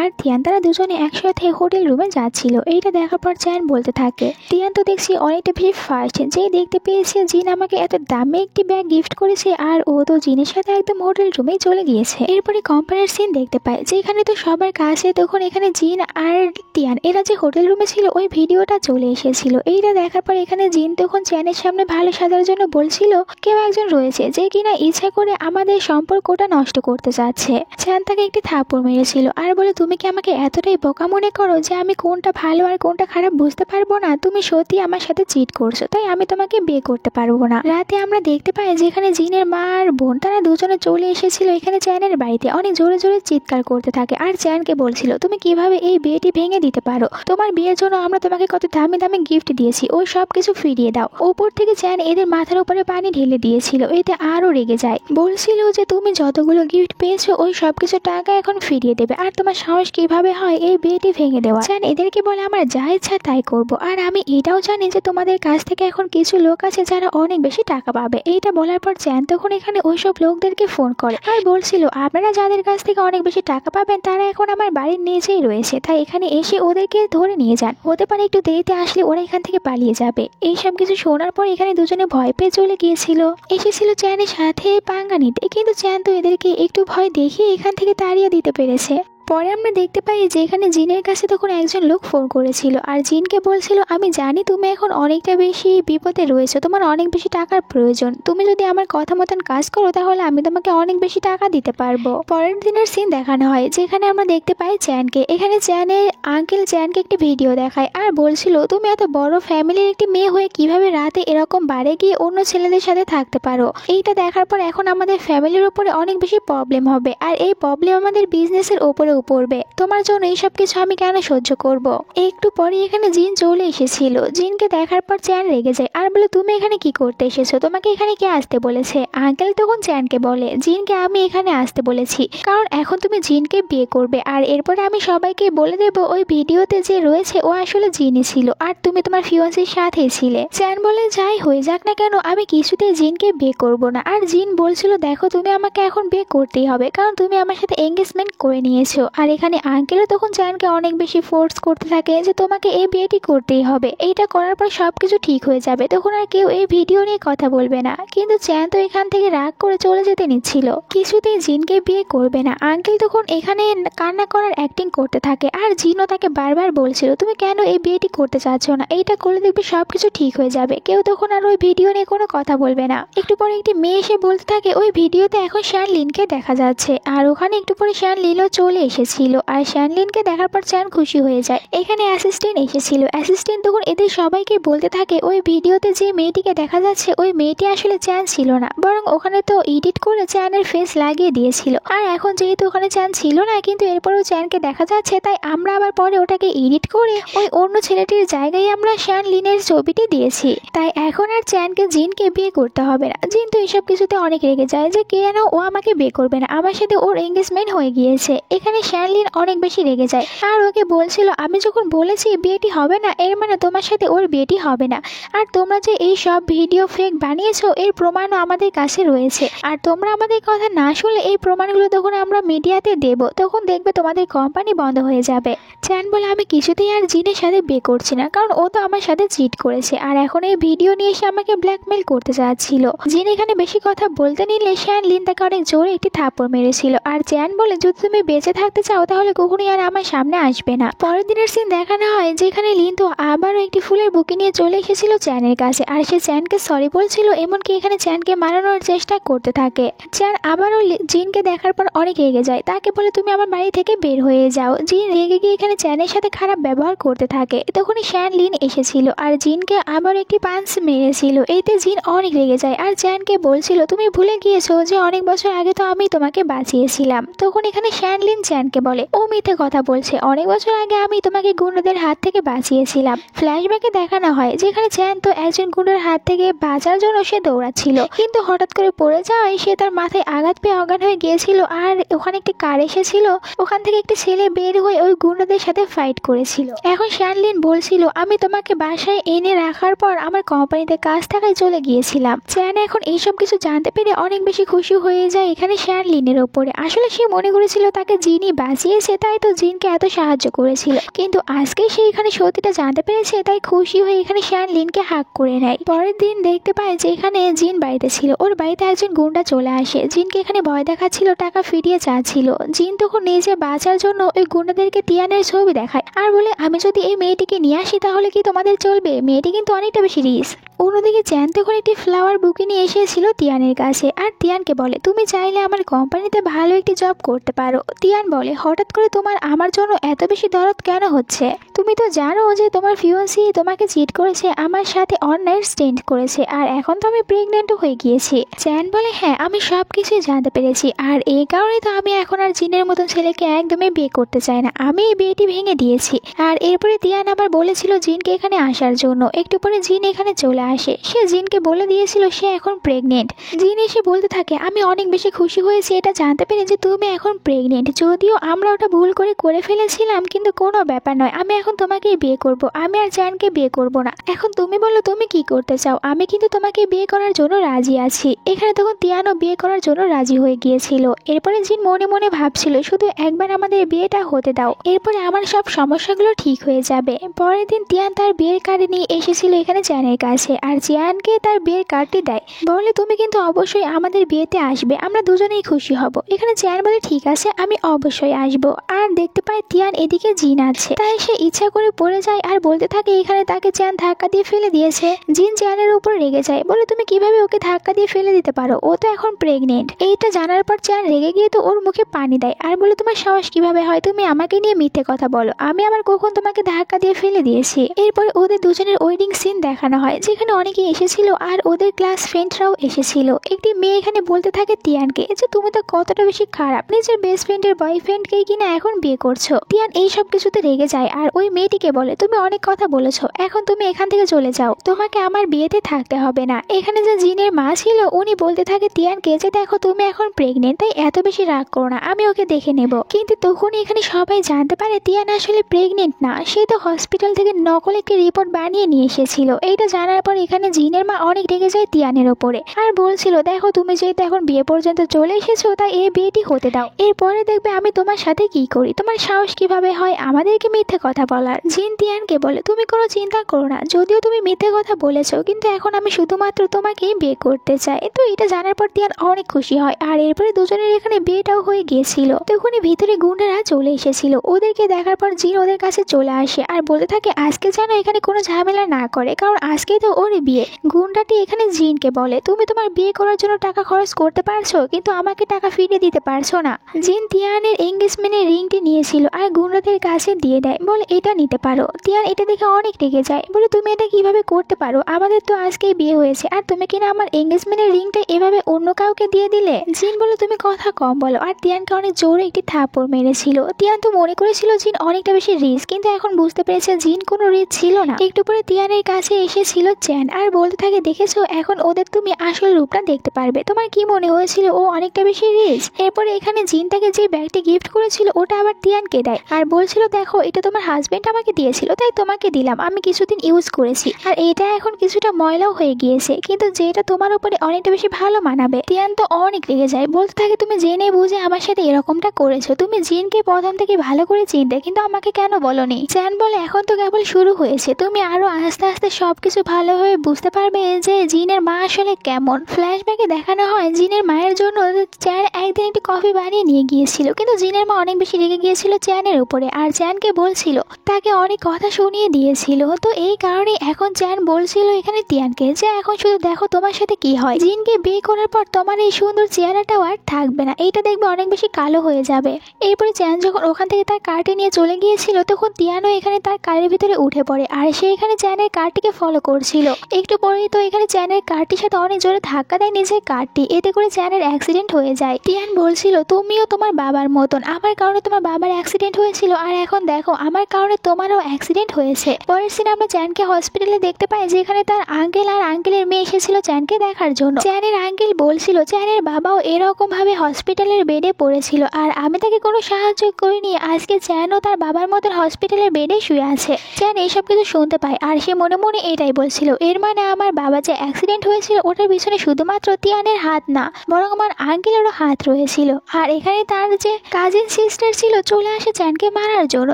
আর তিয়ান তারা দুজনে একসাথে হোটেল রুমে যাচ্ছিল। এইটা দেখার পর চ্যান বলতে থাকে, তিয়ান তো দেখছি অনেকটা বেশি ফার্স্ট, যে দেখতে পেয়েছে জিন আমাকে এত দামি একটি ব্যাগ গিফট করেছে আর ও তো জিনের সাথে একদম হোটেল রুমেই চলে গিয়েছে। এরপরে কোম্পানির সিন দেখতে পায় যেখানে তো সবার কাছে তখন এখানে জিন আর তিয়ান এরা যে হোটেল রুমে ছিল ওই ভিডিওটা চলে এসেছিল। এইটা দেখার পর এখানে জিন তখন চ্যানের সামনে ভালো সাজার জন্য বলছিল কেউ একজন রয়েছে যে কিনা ইচ্ছা করে আমাদের সম্পর্কটা নষ্ট করতে চাচ্ছে। চ্যান তাকে একটি থাপ্পড় মেরেছিল আর বলে, তুমি কি আমাকে এতটাই বোকা মনে করো যে আমি কোনটা ভালো আর কোনটা খারাপ বুঝতে পারবো না? তুমি সত্যি আমার সাথে চিট করছো, তাই আমি তোমাকে বিয়ে করতে পারবো না। রাতে আমরা দেখতে পাই যেখানে জিনের মা আর বোন তারা দুজনে চলে এসেছিল এখানে চ্যানের বাড়িতে, অনেক জোরে জোরে চিৎকার করতে থাকে আর চ্যানকে বলছিল, তুমি কিভাবে এই বিয়েটি ভেঙে দিতে পারো? তোমার বিয়ের জন্য আমরা তোমাকে কত দামি দামি গিফট দিয়েছি, ওই সব কিছু ফিরিয়ে দাও। ওপর থেকে চ্যান এদের মাথার উপরে পানি ঢেলে দিয়েছিল। এতে আরো রেগে যায়, বলছিল যে তুমি যতগুলো গিফট পেয়েছো ওই সব কিছু টাকা এখন ফিরিয়ে দেবে, আর তোমার সাহস কিভাবে হয় এই বিয়েটি ভেঙে দেওয়া? চ্যান এদেরকে বলে, আমার যা ইচ্ছা তাই করব, আর আমি এটাও জানি যে তোমাদের কাছ থেকে এখন কিছু লোক আছে যারা অনেক বেশি টাকা পাবে। এইটা বলার পর চ্যান তখন এখানে ওইসব লোকদেরকে ফোন করে আর বলছিল, আপনারা যাদের কাছ থেকে অনেক বেশি টাকা পাবেন তারা এখন আমার বাড়ির নিচেই রয়েছে, তাই এখানে এসে ওদেরকে ধরে নিয়ে যান, হতে পারে একটু দেরিতে আসলে ওরা এখান থেকে পালিয়ে যাবে। এইসব কিছু শোনার পর এখানে দুজনে ভয় পেয়ে চলে গিয়েছিল। এসেছিল চ্যানের সাথে পাঙ্গা নিতে, কিন্তু চ্যান তো এদেরকে একটু ভয় দেখিয়ে এখান থেকে তাড়িয়ে দিতে পেরেছে। পরে আমরা দেখতে পাই যে এখানে জিনের কাছে তখন একজন লোক ফোন করেছিল আর জিনকে বলছিল, আমি জানি তুমি এখন অনেকটা বেশি বিপদে রয়েছো, তোমার অনেক বেশি টাকার প্রয়োজন, তুমি যদি আমার কথা মতন কাজ করো তাহলে আমি তোমাকে অনেক বেশি টাকা দিতে পারবো। পরের দিনের সিন দেখানো হয় যেখানে আমরা দেখতে পাই চ্যানকে। এখানে চ্যানের আঙ্কেল চ্যানকে একটি ভিডিও দেখায় আর বলছিল, তুমি এত বড় ফ্যামিলির একটি মেয়ে হয়ে কিভাবে রাতে এরকম বারে গিয়ে অন্য ছেলেদের সাথে থাকতে পারো? এইটা দেখার পর এখন আমাদের ফ্যামিলির উপরে অনেক বেশি প্রবলেম হবে, আর এই প্রবলেম আমাদের বিজনেসের উপরে পড়বে, তোমার জন্য এইসব কিছু আমি কেন সহ্য করব? একটু পরে এখানে জিন চলে এসেছিল। জিনকে দেখার পর চ্যান রেগে যায় আর বলে, তুমি এখানে কি করতে এসেছো? তোমাকে এখানে কে আসতে বলেছে? আঙ্কেল তখন চ্যানকে বলে, জিনকে আমি এখানে আসতে বলেছি কারণ এখন তুমি জিনকে বিয়ে করবে, আর এরপরে আমি সবাইকে বলে দেব ওই ভিডিওতে যে রয়েছে ও আসলে জিনই ছিল আর তুমি তোমার ফিয়ান্সির সাথেই ছিলে। চ্যান বলে, যাই হয়ে যাক না কেন আমি কিছুতেই জিনকে বিয়ে করব না। আর জিন বলছিল, দেখো তুমি আমাকে এখন বিয়ে করতেই হবে কারণ তুমি আমার সাথে এঙ্গেজমেন্ট করে নিয়েছো। আর এখানে আঙ্কেলও তখন চ্যানকে অনেক বেশি ফোর্স করতে থাকে যে তোমাকে এই বিয়েটি করতেই হবে, এইটা করার পর সবকিছু ঠিক হয়ে যাবে, তখন আর কেউ এই ভিডিও নিয়ে কথা বলবে না। কিন্তু চ্যান তো এখান থেকে রাগ করে চলে যেতে নিচ্ছিল, কিছুতেই জিনকে বিয়ে করবে না। আঙ্কেল তখন এখানে কান্না করার অ্যাক্টিং করতে থাকে আর জিনও তাকে বারবার বলছিল, তুমি কেন এই বিয়েটি করতে চাচ্ছ না? এইটা করলে দেখবে সবকিছু ঠিক হয়ে যাবে, কেউ তখন আর ওই ভিডিও নিয়ে কোনো কথা বলবে না। একটু পরে একটি মেয়ে এসে বলতে থাকে, ওই ভিডিওতে এখন শ্যানলিনকে দেখা যাচ্ছে, আর ওখানে একটু পরে শ্যানলিনও চলে এসেছিল আর শ্যানলিনকে দেখার পর চ্যান খুশি হয়ে যায়। এখানে অ্যাসিস্ট্যান্ট এসেছিল, অ্যাসিস্ট্যান্ট তখন এদের সবাইকে বলতে থাকে, ওই ভিডিওতে যে মেয়েটিকে দেখা যাচ্ছে ওই মেয়েটি আসলে চ্যান ছিল না, বরং ওখানে তো এডিট করে চ্যানের ফেস লাগিয়ে দিয়েছিল, আর এখন যেহেতু ওখানে চ্যান ছিল না কিন্তু এরপরেও চ্যানকে দেখা যাচ্ছে, তাই আমরা আবার পরে ওটাকে এডিট করে ওই অন্য ছেলেটির জায়গায় আমরা শ্যানলিনের ছবিটি দিয়েছি, তাই এখন আর চ্যানকে জিনকে বিয়ে করতে হবে না। জিন তো এসব কিছুতে অনেক রেগে যায় যে কেন ও আমাকে বিয়ে করবে না, আমার সাথে ওর এঙ্গেজমেন্ট হয়ে গিয়েছে। এখানে শ্যানলিন অনেক বেশি রেগে যায় আর ওকে বলছিল, আমি যখন বলেছি বিয়েটি হবে না এর মানে তোমার সাথে ওর বিয়েটি হবে না, আর তোমরা যে এই সব ভিডিও ফেক বানিয়েছো এর প্রমাণও আমাদের কাছে রয়েছে, আর তোমরা আমাদের কথা না শুনলে এই প্রমাণগুলো তখন আমরা মিডিয়াতে দেব, তখন দেখবে তোমাদের কোম্পানি বন্ধ হয়ে যাবে। চ্যান বলে, আমি কিছুতেই আর জিনের সাথে বিয়ে করছি না কারণ ও তো আমার সাথে চিট করেছে, আর এখন এই ভিডিও নিয়ে এসে আমাকে ব্ল্যাকমেল করতে চাচ্ছিল। জিন এখানে বেশি কথা বলতে নিলে শ্যানলিন তাকে অনেক জোরে একটি থাপ্পড় মেরেছিল, আর চ্যান বলে, যদি তুমি বেঁচে থাকতে চাও তাহলে কখনোই আর আমার সামনে আসবে না। পরের দিনের সিন দেখানো হয় যেখানে লিন তো আবারও একটি ফুলের বুকে নিয়ে চলে এসেছিল চ্যানের কাছে, আর সে চ্যানকে সরি বলছিল, এমনকি এখানে চ্যানকে মারানোর চেষ্টা করতে থাকে। চ্যান আবারও জিনকে দেখার পর অনেক রেগে যায়, তাকে বলে, তুমি আমার বাড়ি থেকে বের হয়ে যাও। জিন রেগে গিয়ে এখানে চ্যানের সাথে খারাপ ব্যবহার করতে থাকে। তখনই শ্যানলিন এসেছিল আর জিনকে আবার একটি পাঞ্চ মেরেছিল, এতে জিন অনেক রেগে যায় আর চ্যানকে বলছিল, তুমি ভুলে গিয়েছো যে অনেক বছর আগে তো আমি তোমাকে বাঁচিয়েছিলাম। তখন এখানে শ্যানলিন চ্যানকে বলে ও মিথ্যে কথা বলছে, অনেক বছর আগে আমি তোমাকে গুন্ডাদের হাত থেকে বাঁচিয়েছিলাম। ফ্ল্যাশব্যাকে দেখানো হয় যেখানে চ্যান তো একজন গুন্ডার হাত থেকে বাঁচার জন্য সে দৌড়াচ্ছিল, কিন্তু হঠাৎ করে পড়ে যাওয়ায় সে তার মাথায় আঘাত পেয়ে অজ্ঞান হয়ে গিয়েছিল। আর ওখানে একটি কার এসেছিল, ওখান থেকে একটি ছেলে বের হয়ে ওই গুন্ডাদের সাথে ফাইট করেছিল। এখন শার্লিন বলছিল আমি তোমাকে বাসায় এনে রাখার পর আমার কোম্পানিতে কাজ থাকায় চলে গিয়েছিলাম। চ্যান এখন এইসব কিছু জানতে পেরে অনেক বেশি খুশি হয়ে যায় এখানে শার্লিনের ওপরে। আসলে সে মনে করেছিল তাকে জিনই বাঁচিয়েছে, তাই তো জিনকে এত সাহায্য করেছিল, কিন্তু আজকে সে এখানে সত্যিটা জানতে পেরেছে, তাই খুশি হয়ে এখানে শার্লিনকে হাক করে নেয়। পরের দিন দেখতে পায় যে এখানে জিন বাড়িতে ছিল, ওর বাড়িতে একজন গুন্ডা চলে আসে, জিনকে এখানে ভয় দেখাচ্ছিল, টাকা ফিরিয়ে চাচ্ছিল। জিন তখন নিজে বাঁচার জন্য ওই গুন্ডাদেরকে তিয়ানের ছবি দেখায় আর বলে আমি যদি এই মেয়েটিকে নিয়ে আসি তাহলে কি তোমাদের চলবে, মেয়েটি কিন্তু অনেকটা বেশি রিস্ক। অন্যদিকে চ্যান তখন একটি ফ্লাওয়ার বুকে নিয়ে এসেছিল তিয়ানের কাছে আর তিয়ানকে বলে তুমি চাইলে আমার কোম্পানিতে ভালো একটি জব করতে পারো। তিয়ান বলে হঠাৎ করে তোমার আমার জন্য এত বেশি দরদ কেন হচ্ছে, তুমি তো জানো যে তোমার ফিওন্সি তোমাকে চিট করেছে, আমার সাথে অনলাইন স্টেন্ড করেছে, আর এখন তো আমি প্রেগনেন্টও হয়ে গিয়েছি। চ্যান বলে হ্যাঁ আমি সব কিছুই জানতে পেরেছি, আর এই কারণে তো আমি এখন আর জিনের মতন ছেলেকে একদমই বিয়ে করতে চাই না, আমি এই বিয়েটি ভেঙে দিয়েছি। আর এরপরে তিয়ান আবার বলেছিল জিনকে এখানে আসার জন্য, একটু পরে জিন এখানে চলে আসে, সে জিনকে বলে দিয়েছিল সে এখন প্রেগনেন্ট। জিন এসে বলতে থাকে আমি অনেক বেশি খুশি হয়েছি এটা জানতে পেরে যে তুমি এখন প্রেগনেন্ট, যদিও আমরা ওটা ভুল করে ফেলেছিলাম, কিন্তু কোনো ব্যাপার নয়, আমি এখন তোমাকেই বিয়ে করব, আমি আর চ্যানকে বিয়ে করব না। এখন তুমি বলো তুমি কি করতে চাও, আমি কিন্তু তোমাকে বিয়ে করার জন্য রাজি আছি। এখানে তখন তিয়ানও বিয়ে করার জন্য রাজি হয়ে গিয়েছিল। এরপরে জিন মনে মনে ভাবছিল শুধু একবার আমাদের বিয়েটা হতে দাও, এরপরে আমার সব সমস্যাগুলো ঠিক হয়ে যাবে। পরের দিন তিয়ান তার বিয়ের কার্ড নিয়ে এসেছিল এখানে চ্যানের কাছে, আর চ্যানকে তার বিয়ের কার্ডটি দেয়, বলে তুমি কিন্তু অবশ্যই আমাদের বিয়েতে আসবে, আমরা দুজনেই খুশি হব। এখানে চ্যান বলে ঠিক আছে আমি অবশ্যই আসব। আর দেখতে পায় তিয়ান এদিকে জিন আছে, তাই সে ইচ্ছা করে পড়ে যায় আর বলতে থাকে এখানে তাকে চ্যান ধাক্কা দিয়ে ফেলে দিয়েছে। জিন চ্যানের উপর রেগে যায়, বলে তুমি কিভাবে ওকে ধাক্কা দিয়ে ফেলে দিতে পারো, ও তো এখন প্রেগনেন্ট। এইটা জানার পর চ্যান রেগে গিয়ে তো ওর মুখে পানি দেয় আর বলে তোমার সাহস কিভাবে হয় তুমি আমাকে নিয়ে মিথ্যে কথা বলো, আমি আবার কখন তোমাকে ধাক্কা দিয়ে ফেলে দিয়েছি। এরপরে ওদের দুজনের ওয়েডিং সিন দেখানো হয় যেখানে অনেকে এসেছিল আর ওদের ক্লাস ফ্রেন্ডরাও এসেছিল। একটি মেয়ে এখানে বলতে থাকে তিয়ানকে যে তুমি তো কতটা বেশি খারাপ, নিজের বেস্ট ফ্রেন্ডের বয়ফ্রেন্ডকেই কিনা এখন বিয়ে করছো। তিয়ান এই সব কিছুতে রেগে যায় আর ওই মেয়েটিকে বলে তুমি অনেক কথা বলেছো, এখন তুমি এখান থেকে চলে যাও, তোমাকে আমার বিয়েতে থাকতে হবে না। এখানে যে জিনের মা ছিল উনি বলতে থাকে তিয়ানকে যে দেখো তুমি এখন প্রেগনেন্ট, তাই এত বেশি রাগ করো না, আমি ওকে দেখে নেব। কিন্তু তখন এখানে সবাই জানতে পারে তিয়ান আসলে প্রেগনেন্ট না, সে তো হসপিটাল থেকে নকল একটি রিপোর্ট বানিয়ে নিয়ে এসেছিল। এইটা জানার পর এখানে জিনের মা অনেক রেগে যায় তিয়ানের ওপরে আর বলছিল দেখো তুমি যেহেতু এখন বিয়ে পর্যন্ত চলে এসেছো তাই এই বিয়েটি হতে দাও, এরপরে দেখবে আমি তোমার সাথে কি করি, তোমার সাহস কিভাবে হয় আমাদেরকে মিথ্যে কথা বলার। জিন তিয়ানকে বলে তুমি কোনো চিন্তা করো না, যদিও তুমি মিথ্যে কথা বলেছো কিন্তু এখন আমি শুধুমাত্র তোমাকেই বিয়ে করতে চাই। তো এটা জানার পর তিয়ান অনেক খুশি হয় আর এরপরে দুজনের এখানে বিয়েটাও হয়ে গিয়েছিল। তখনই ভিতরে গুন্ডারা চলে এসেছিল, ওদেরকে দেখার পর জিন ওদের কাছে চলে আসে আর বলতে থাকে আজকে যেন এখানে কোনো ঝামেলা না করে, কারণ আজকেই তো ওর বিয়ে। গুন্ডাটি এখানে জিনকে বলে তুমি তোমার বিয়ে করার জন্য টাকা খরচ করতে পারছো কিন্তু আমাকে টাকা ফিরিয়ে দিতে পারছো না। জিন তিয়ানের এঙ্গেজমেন্টের রিংটি নিয়েছিল আর গুন্ডাদের কাছে দিয়ে দেয়, বলে এটা নিতে পারো। তিয়ান এটা দেখে অনেক রেগে যায়, বলে তুমি এটা কিভাবে করতে পারো, আমাদের তো আজকেই বিয়ে হয়েছে আর তুমি কিনা আমার এঙ্গেজমেন্টের রিংটা এভাবে অন্য কাউকে দিয়ে দিলে। জিন বলে তুমি কথা কম বলো, আর তিয়ানকে অনেক জোরে একটি থাপ্পড় মেরেছিল। তিয়ান তো মনে করেছিল জিন অনেকটা বেশি রিস্ক, কিন্তু এখন বুঝতে পেরেছে জিন কোনো রিস্ক ছিল না। একটু পরে তিয়ানের কাছে এসেছিল চ্যান আর বলতে থাকে দেখেছো এখন ওদের তুমি আসল রূপটা দেখতে পারবে, তোমার কি মনে হয়েছিল ও অনেকটা বেশি রিচ। এরপরে এখানে জিন তাকে যে ব্যাগটি গিফট করেছিল ওটা আবার তিয়ানকে দেয় আর বলছিল দেখো এটা তোমার হাজবেন্ড আমাকে দিয়েছিল তাই তোমাকে দিলাম, আমি কিছুদিন ইউজ করেছি আর এটা এখন কিছুটা ময়লাও হয়ে গিয়েছে, কিন্তু যেটা তোমার উপরে অনেকটা বেশি ভালো মানাবে। তিয়ান তো অনেক রেগে যায়, বলতে থাকে তুমি জেনে বুঝে আমার সাথে এরকমটা করেছো, তুমি জিনকে প্রথম থেকে ভালো করে চিনতে কিন্তু আমাকে কেন বলনি। চ্যান বলে এখন তো কেবল শুরু হয়েছে, তুমি আরো আস্তে আস্তে সবকিছু ভালোভাবে বুঝতে পারবে যে জিনের মা আসলে কেমন। ফ্ল্যাশব্যাকে দেখানো হয় জিনের মায়ের জন্য চ্যান একদিন একটি কফি বানিয়ে নিয়ে গিয়েছিল, কিন্তু জিনের মা অনেক বেশি রেগে গিয়েছিল চ্যানের উপরে আর চ্যানকে বলছিল তাকে অনেক কথা শুনিয়ে দিয়েছিল। তো এই কারণে এখন চ্যান বলছিল এখানে তিয়ানকে যে এখন শুধু দেখো তোমার সাথে কি হয়, জিনকে বিয়ে করার পর তোমার এই সুন্দর চেহারাটাও আর থাকবে না, এইটা দেখবে অনেক বেশি কালো হয়ে যাবে। এরপরে চ্যান যখন ওখান থেকে তার কার্ডটি নিয়ে চলে গিয়েছিল তখন তিয়ানও এখানে তার কারের ভিতরে উঠে পড়ে আর সে এখানে চ্যানের কারটিকে ফলো করছিল। একটু পরেই তো এখানে চ্যানের কারটির সাথে অনেক জোরে ধাক্কা দেয় নিজের কারটি, এতে করে চ্যানের অ্যাক্সিডেন্ট হয়ে যায়। তিয়ান বলছিল তুমিও তোমার বাবার মতো মতন। আমার কারণে তোমার বাবার অ্যাক্সিডেন্ট হয়েছিল, আর এখন দেখো আমার কারণে তোমারও অ্যাক্সিডেন্ট হয়েছে। পরের সিনে আমরা চ্যানকে হসপিটালে দেখতে পাই, যেখানে তার আঙ্কেল আর আঙ্কেলের মেয়ে এসেছিল চ্যানকে দেখার জন্য। চ্যানের আঙ্কেল বলছিল চ্যানের বাবাও এরকম ভাবে হসপিটালের বেডে পড়েছিল, আর আমি তাকে কোনো সাহায্য করিনি। আজকে চ্যানও তার বাবার মতন হসপিটালের বেডে শুয়ে আছে। চ্যান এইসব কিছু শুনতে পায়, আর সে মনে মনে এটাই বলছিল, এর মানে আমার বাবা যে অ্যাক্সিডেন্ট হয়েছিল ওটার পিছনে শুধুমাত্র তিয়ানের হাত না, বরং আমার আঙ্কেলেরও হাত রয়েছিল। আর এখানে তার যে কাজিন সিস্টার ছিল চলে আসে চ্যানকে মারার জন্য।